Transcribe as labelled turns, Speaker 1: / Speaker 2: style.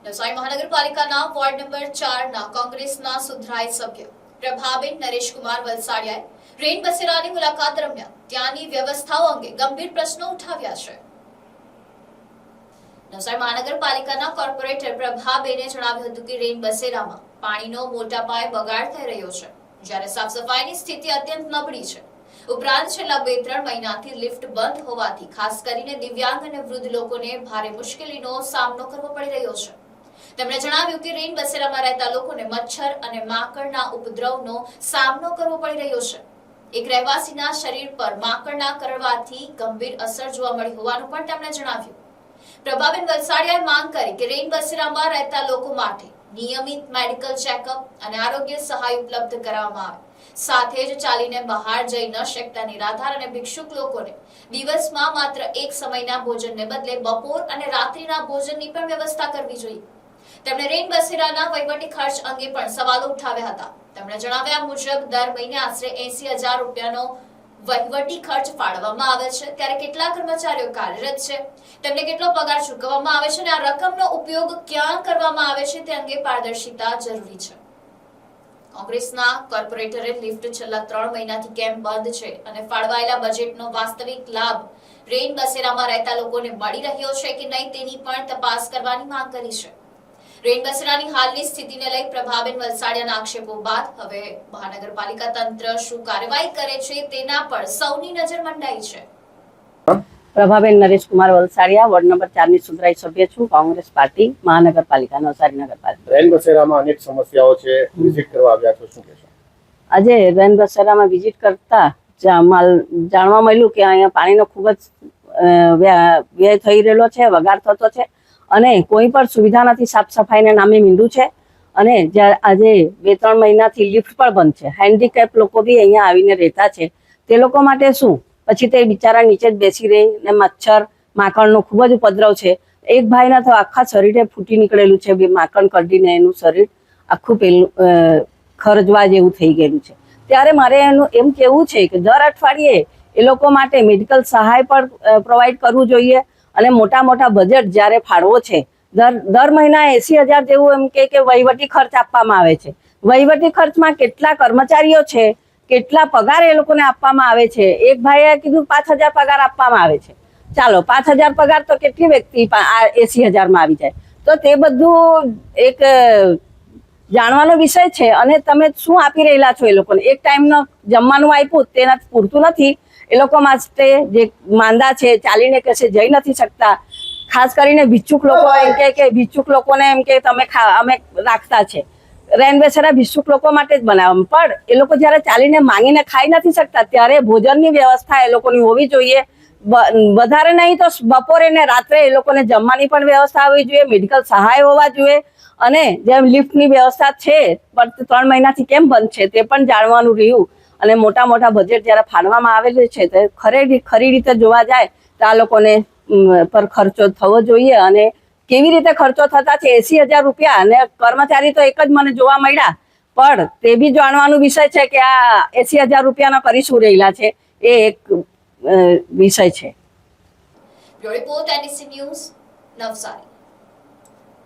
Speaker 1: નવસારી મહાનગરપાલિકાના ward number 4 ના કોંગ્રેસના સુધરાઈ સભ્ય પ્રભાબેન નરેશકુમાર વલસાડિયાએ રેન બસેરાની મુલાકાત દરમિયાન ત્યાંની વ્યવસ્થાઓ અંગે ગંભીર પ્રશ્નો ઉઠાવ્યા છે. નવસારી મહાનગરપાલિકાના કોર્પોરેટર પ્રભાબેને જણાવ્યું હતું કે રેન બસેરામાં પાણીનો મોટા પાયે બગાડ થઈ રહ્યો છે, જ્યારે સાફ સફાઈની સ્થિતિ અત્યંત નબળી છે. ઉપરાંત છેલ્લા 2-3 મહિનાથી લિફ્ટ બંધ હોવાથી ખાસ કરીને દિવ્યાંગ અને વૃદ્ધ લોકોને ભારે મુશ્કેલીનો સામનો કરવો પડી રહ્યો છે. તેમણે જણાવ્યું કે રેન બસેરામાં રહેતા લોકોને મચ્છર અને માંકડના ઉપદ્રવનો સામનો કરવો પડી રહ્યો છે. એક રહેવાસીના શરીર પર માંકડના કરડવાથી ગંભીર અસર જોવા મળી હોવાનું પણ તેમણે જણાવ્યું. પ્રભાબેન વલસાડિયાએ માંગ કરી કે રેન બસેરામાં રહેતા લોકો માટે નિયમિત મેડિકલ ચેકઅપ અને આરોગ્ય સહાય ઉપલબ્ધ કરાવવામાં આવે. સાથે જ ચાલીને બહાર જઈ ન શકતા નિરાધાર અને ભિક્ષુક લોકોને દિવસમાં માત્ર એક સમયના ભોજનને બદલે બપોર અને રાત્રિના ભોજનની પણ વ્યવસ્થા કરવી જોઈએ. તેમણે રેન બસેરાના વહીવટી ખર્ચ અંગે પણ સવાલો ઉઠાવ્યા હતા. તેમણે જણાવ્યા મુજબ દર મહિને આશરે 80,000 રૂપિયાનો વહીવટી ખર્ચ ફાળવવામાં આવે છે, ત્યારે કેટલા કર્મચારીઓ કાર્યરત છે, તેમને કેટલો પગાર ચૂકવવામાં આવે છે અને આ રકમનો ઉપયોગ ક્યાં કરવામાં આવે છે તે અંગે પારદર્શિતા જરૂરી છે. કોંગ્રેસના કોર્પોરેટરે લિફ્ટ છેલ્લા 3 મહિનાથી કેમ બંધ છે અને ફાળવાયેલા બજેટનો વાસ્તવિક લાભ રેન બસેરામાં રહેતા લોકોને મળી રહ્યો છે કે નહીં તેની પણ તપાસ કરવાની માંગ કરી છે. રેન બસેરાની હાલની સ્થિતિને લઈ પ્રભાબેન વલસાડિયાના આક્ષેપો બાદ હવે મહાનગરપાલિકા તંત્ર શું કાર્યવાહી કરે છે તેના પર સૌની નજર મંડાઈ છે.
Speaker 2: પ્રભાબેન નરેશકુમાર વલસાડિયા, વોર્ડ નંબર 4 ની સુધરાઈ સભ્ય છું, કોંગ્રેસ પાર્ટી, મહાનગરપાલિકા, નવસારી નગરપાલિકા.
Speaker 3: રેન બસેરામાં અનેક સમસ્યાઓ છે, વિઝિટ કરવા આવ્યા છો, શું કહેશો?
Speaker 2: આજે રેન બસેરામાં વિઝિટ કરતા જાણવા મળ્યું કે અહીંયા પાણીનો ખૂબ જ વ્યય થઈ રહેલો છે, વગાડ થતો છે અને કોઈ પણ સુવિધા નથી. સાફ સફાઈને નામે મીંડું છે અને આજે 2-3 મહિનાથી લિફ્ટ પણ બંધ છે. હેન્ડીકેપ લોકો બી અહીંયા આવીને રહેતા છે. તે લોકો માટે શું? પછી તે બિચારા નીચે જ બેસી રહી ને મચ્છર માંકડનો ખૂબ જ ઉપદ્રવ છે. એક ભાઈના તો આખા શરીરે ફૂટી નીકળેલું છે, માંકડ કરડીને એનું શરીર આખું પેલું ખરજવા જેવું થઈ ગયેલું છે. ત્યારે મારે એનું એમ કહેવું છે કે દર અઠવાડિયે એ લોકો માટે મેડિકલ સહાય પણ પ્રોવાઈડ કરવું જોઈએ અને મોટા મોટા બજેટ જ્યારે ફાળવો છે દર મહિના 80,000 જેવું એમ કે વહીવટી ખર્ચ આપવામાં આવે છે. વહીવટી ખર્ચમાં કેટલા કર્મચારીઓ છે, કેટલા પગાર એ લોકોને આપવામાં આવે છે. એક ભાઈએ કીધું 5,000 પગાર આપવામાં આવે છે. ચાલો 5,000 પગાર તો કેટલી વ્યક્તિ 80,000 માં આવી જાય? તો તે બધું એક જાણવાનો વિષય છે. અને તમે શું આપી રહેલા છો એ લોકોને? એક ટાઈમનો જમવાનું આપ્યું તેના પૂરતું નથી. એ લોકો માટે જે માંદા છે, ચાલીને કશે જઈ નથી શકતા, ખાસ કરીને ભિક્ષુક લોકો એમ કે ભિક્ષુક લોકોને એમ કે તમે અમે રાખતા છે. રેન બસેરા ભિક્ષુક લોકો માટે જ બનાવવામાં, પણ એ લોકો જ્યારે ચાલીને માંગીને ખાઈ નથી શકતા ત્યારે ભોજનની વ્યવસ્થા એ લોકોની હોવી જોઈએ. વધારે નહીં તો બપોરે ને રાત્રે એ લોકોને જમવાની પણ વ્યવસ્થા હોવી જોઈએ, મેડિકલ સહાય હોવા જોઈએ અને જેમ લિફ્ટની વ્યવસ્થા છે પણ 3 મહિનાથી કેમ બંધ છે તે પણ જાણવાનું રહ્યું. અને મોટા મોટા બજેટ જ્યારે ફાળવવામાં આવેલું છે તે ખરી રીતે જોવા જાય તો આ લોકોને પર ખર્ચો થવો જોઈએ. અને કેવી રીતે ખર્ચો થતા છે? 80,000 રૂપિયા અને કર્મચારી તો એક જ મને જોવા મળ્યા, પણ તે બી જાણવાનું વિષય છે કે આ 80,000 રૂપિયાના કરી શું રહેલા છે એ એક વિષય છે.
Speaker 1: Bureau report NDC news, Navsari.